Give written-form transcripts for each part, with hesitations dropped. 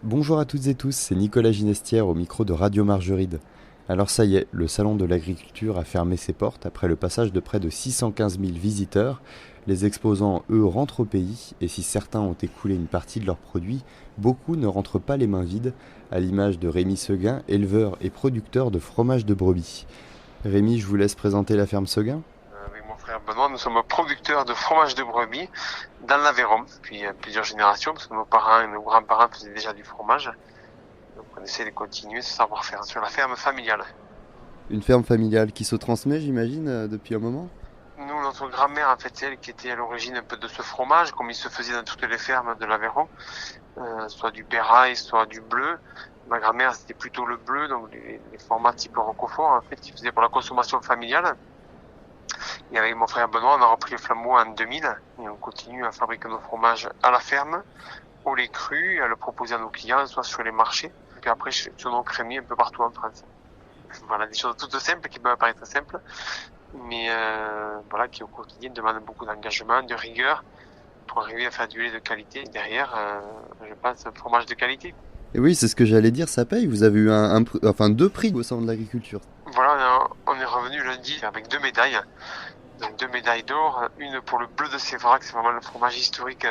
Bonjour à toutes et tous, c'est Nicolas Ginestière au micro de Radio Margeride. Alors ça y est, le salon de l'agriculture a fermé ses portes après le passage de près de 615 000 visiteurs. Les exposants, eux, rentrent au pays, et si certains ont écoulé une partie de leurs produits, beaucoup ne rentrent pas les mains vides, à l'image de Rémi Seguin, éleveur et producteur de fromage de brebis. Rémi, je vous laisse présenter la ferme Seguin. Avec mon frère Benoît, nous sommes producteurs de fromage de brebis dans l'Aveyron depuis plusieurs générations, parce que nos parents et nos grands-parents faisaient déjà du fromage. Donc on essaie de continuer ce savoir-faire sur la ferme familiale. Une ferme familiale qui se transmet, j'imagine, depuis un moment. Nous, notre grand-mère, en fait, c'est elle qui était à l'origine un peu de ce fromage, comme il se faisait dans toutes les fermes de l'Aveyron, soit du Pérail, soit du bleu. Ma grand-mère, c'était plutôt le bleu, donc les formats type roquefort, en fait, qui faisaient pour la consommation familiale. Et avec mon frère Benoît, on a repris le flambeau en 2000 et on continue à fabriquer nos fromages à la ferme, au lait cru, et à le proposer à nos clients, soit sur les marchés, et puis après sur nos crémiers un peu partout en France. Voilà, des choses toutes simples qui peuvent paraître simples, mais voilà, qui au quotidien demandent beaucoup d'engagement, de rigueur, pour arriver à faire du lait de qualité. Et derrière, je pense, un fromage de qualité. Et oui, c'est ce que j'allais dire, ça paye. Vous avez eu deux prix au salon de l'agriculture. Voilà, on est revenu lundi avec 2 médailles. Donc 2 médailles d'or, une pour le bleu de Séverac, c'est vraiment le fromage historique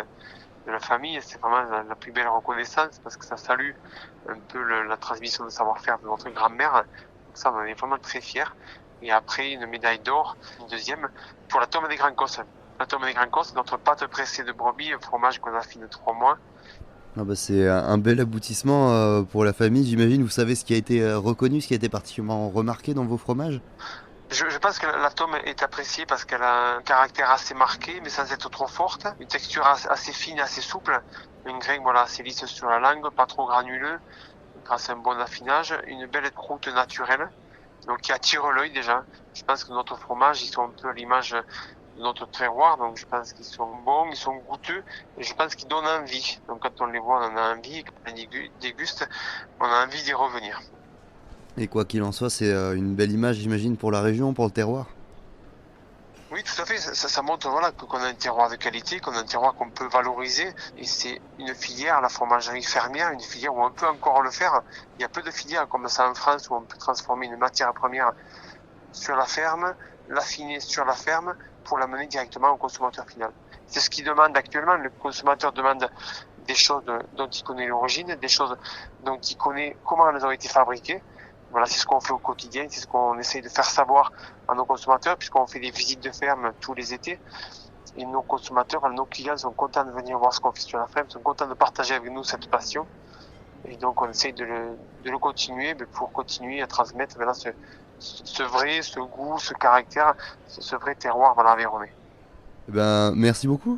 de la famille, c'est vraiment la plus belle reconnaissance parce que ça salue un peu la transmission de savoir-faire de notre grand-mère. Donc ça, on en est vraiment très fiers. Et après, une médaille d'or, une deuxième, pour la Tome des Grands Cosses. La Tome des Grands Cosses, c'est notre pâte pressée de brebis, un fromage qu'on a fait de 3 mois. Ah bah c'est un bel aboutissement pour la famille, j'imagine. Vous savez ce qui a été reconnu, ce qui a été particulièrement remarqué dans vos fromages? Je pense que la tome est appréciée parce qu'elle a un caractère assez marqué, mais sans être trop forte. Une texture assez fine, assez souple. Un grain, voilà, assez lisse sur la langue, pas trop granuleux, grâce à un bon affinage. Une belle croûte naturelle, donc qui attire l'œil déjà. Je pense que notre fromage, ils sont un peu à l'image de notre terroir, donc je pense qu'ils sont bons, ils sont goûteux, et je pense qu'ils donnent envie. Donc quand on les voit, on en a envie, et quand on les déguste, on a envie d'y revenir. Et quoi qu'il en soit, c'est une belle image, j'imagine, pour la région, pour le terroir. Oui, tout à fait. Ça montre voilà, qu'on a un terroir de qualité, qu'on a un terroir qu'on peut valoriser. Et c'est une filière, la fromagerie fermière, une filière où on peut encore le faire. Il y a peu de filières comme ça en France où on peut transformer une matière première sur la ferme, l'affiner sur la ferme pour l'amener directement au consommateur final. C'est ce qu'il demande actuellement. Le consommateur demande des choses dont il connaît l'origine, des choses dont il connaît comment elles ont été fabriquées. Voilà, c'est ce qu'on fait au quotidien, c'est ce qu'on essaye de faire savoir à nos consommateurs, puisqu'on fait des visites de ferme tous les étés. Et nos consommateurs, nos clients sont contents de venir voir ce qu'on fait sur la ferme, sont contents de partager avec nous cette passion. Et donc on essaye de le continuer, mais pour continuer à transmettre voilà, ce vrai, ce goût, ce caractère, ce vrai terroir voilà, aveyronnais. Eh ben, merci beaucoup.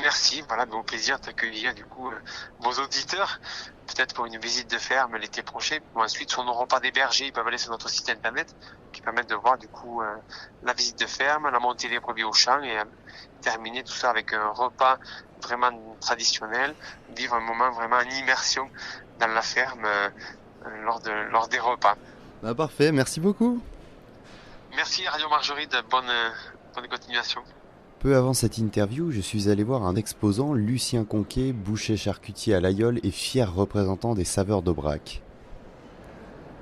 Merci, voilà, au plaisir d'accueillir du coup vos auditeurs, peut-être pour une visite de ferme l'été prochain. Ou ensuite, sur nos repas des bergers, ils peuvent aller sur notre site internet qui permettent de voir du coup la visite de ferme, la montée des brebis au champ et terminer tout ça avec un repas vraiment traditionnel, vivre un moment vraiment en immersion dans la ferme lors des repas. Bah parfait, merci beaucoup. Merci Radio Margeride, bonne continuation. Peu avant cette interview, je suis allé voir un exposant, Lucien Conquet, boucher charcutier à l'Aïole et fier représentant des saveurs d'Aubrac.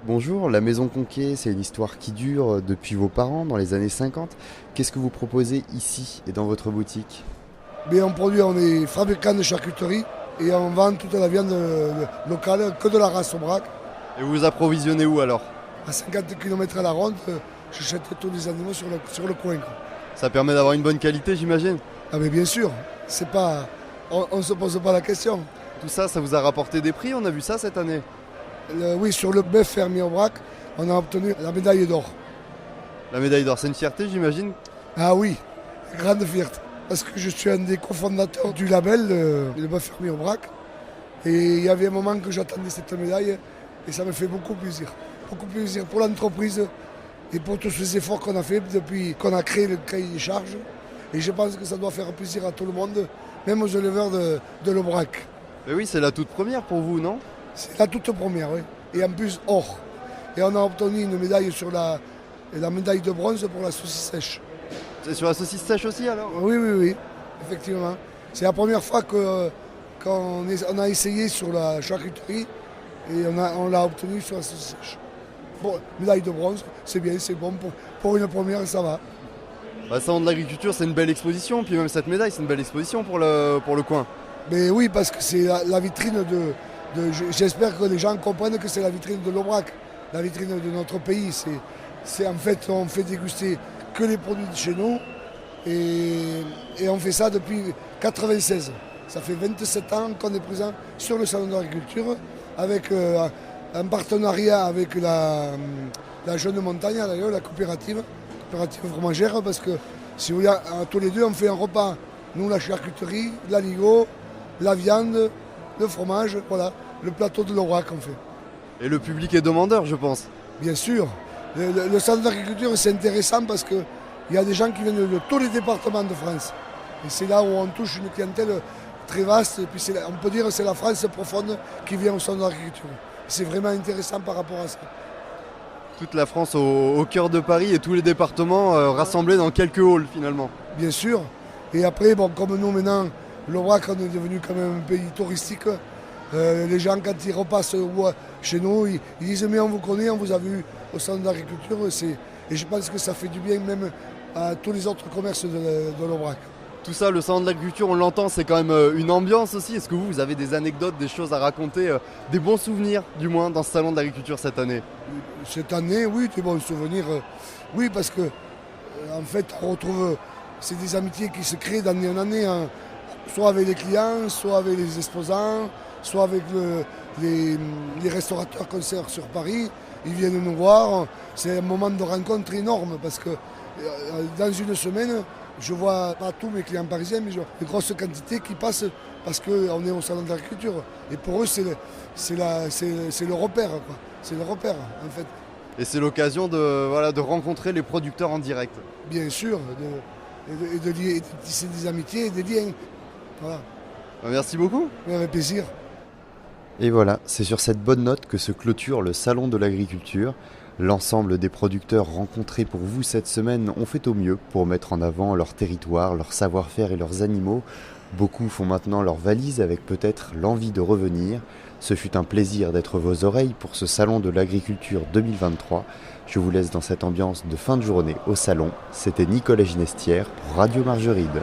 Bonjour, la maison Conquet, c'est une histoire qui dure depuis vos parents dans les années 50. Qu'est-ce que vous proposez ici et dans votre boutique? On est fabricant de charcuterie et on vend toute la viande locale, que de la race Aubrac. Et vous vous approvisionnez où alors? À 50 km à la ronde, j'achète tous les animaux sur le coin. Ça permet d'avoir une bonne qualité, j'imagine. Ah mais bien sûr, c'est pas, on ne se pose pas la question. Tout ça, ça vous a rapporté des prix, on a vu ça cette année. Oui, sur le bœuf fermier Aubrac, on a obtenu la médaille d'or. La médaille d'or, c'est une fierté, j'imagine. Ah oui, grande fierté. Parce que je suis un des cofondateurs du label, le bœuf fermier Aubrac. Et il y avait un moment que j'attendais cette médaille et ça me fait beaucoup plaisir. Beaucoup plaisir pour l'entreprise et pour tous les efforts qu'on a fait depuis qu'on a créé le cahier des charges. Et je pense que ça doit faire plaisir à tout le monde, même aux éleveurs de l'Aubrac. Mais oui, c'est la toute première pour vous, non? C'est la toute première, oui. Et en plus, or. Et on a obtenu une médaille sur la médaille de bronze pour la saucisse sèche. C'est sur la saucisse sèche aussi alors? Oui, effectivement. C'est la première fois que on a essayé sur la charcuterie et on l'a obtenu sur la sauce sèche. Bon, médaille de bronze, c'est bien, c'est bon. Pour une première, ça va. Le salon de l'agriculture, c'est une belle exposition, puis même cette médaille, c'est une belle exposition pour le coin. Mais oui, parce que c'est la vitrine j'espère que les gens comprennent que c'est la vitrine de l'Aubrac, la vitrine de notre pays. C'est en fait, on fait déguster que les produits de chez nous et on fait ça depuis 1996. Ça fait 27 ans qu'on est présent sur le salon de l'agriculture avec un partenariat avec la Jeune Montagne, d'ailleurs, la coopérative fromagère, parce que si vous voulez, tous les deux, on fait un repas. Nous, la charcuterie, l'aligot, la viande, le fromage, voilà, le plateau de l'Aubrac qu'on fait. Et le public est demandeur, je pense. Bien sûr. Le salon d'agriculture, c'est intéressant parce qu'il y a des gens qui viennent de tous les départements de France. Et c'est là où on touche une clientèle très vaste. Et puis on peut dire que c'est la France profonde qui vient au salon d'agriculture. C'est vraiment intéressant par rapport à ça. Toute la France au cœur de Paris et tous les départements rassemblés dans quelques halls finalement. Bien sûr. Et après, bon, comme nous maintenant, l'Aubrac, on est devenu quand même un pays touristique. Les gens, quand ils repassent chez nous, ils disent mais on vous connaît, on vous a vu au salon d'agriculture. Et je pense que ça fait du bien même à tous les autres commerces de l'Aubrac. Tout ça, le salon de l'agriculture, on l'entend, c'est quand même une ambiance aussi. Est-ce que vous avez des anecdotes, des choses à raconter, des bons souvenirs du moins dans ce salon de l'agriculture cette année? Cette année, oui, des bons souvenirs. Oui, parce que en fait, on retrouve, c'est des amitiés qui se créent d'année en année, hein, soit avec les clients, soit avec les exposants, soit avec les restaurateurs concerts sur Paris. Ils viennent nous voir. C'est un moment de rencontre énorme parce que dans une semaine, je vois pas tous mes clients parisiens, mais je vois de grosses quantités qui passent parce qu'on est au salon de l'agriculture. Et pour eux, c'est le repère, quoi. C'est le repère, en fait. Et c'est l'occasion de rencontrer les producteurs en direct. Bien sûr, de tisser des amitiés et des liens. Voilà. Merci beaucoup. Avec plaisir. Et voilà, c'est sur cette bonne note que se clôture le salon de l'agriculture. L'ensemble des producteurs rencontrés pour vous cette semaine ont fait au mieux pour mettre en avant leur territoire, leur savoir-faire et leurs animaux. Beaucoup font maintenant leur valise avec peut-être l'envie de revenir. Ce fut un plaisir d'être vos oreilles pour ce salon de l'agriculture 2023. Je vous laisse dans cette ambiance de fin de journée au salon. C'était Nicolas Ginestière pour Radio Margeride.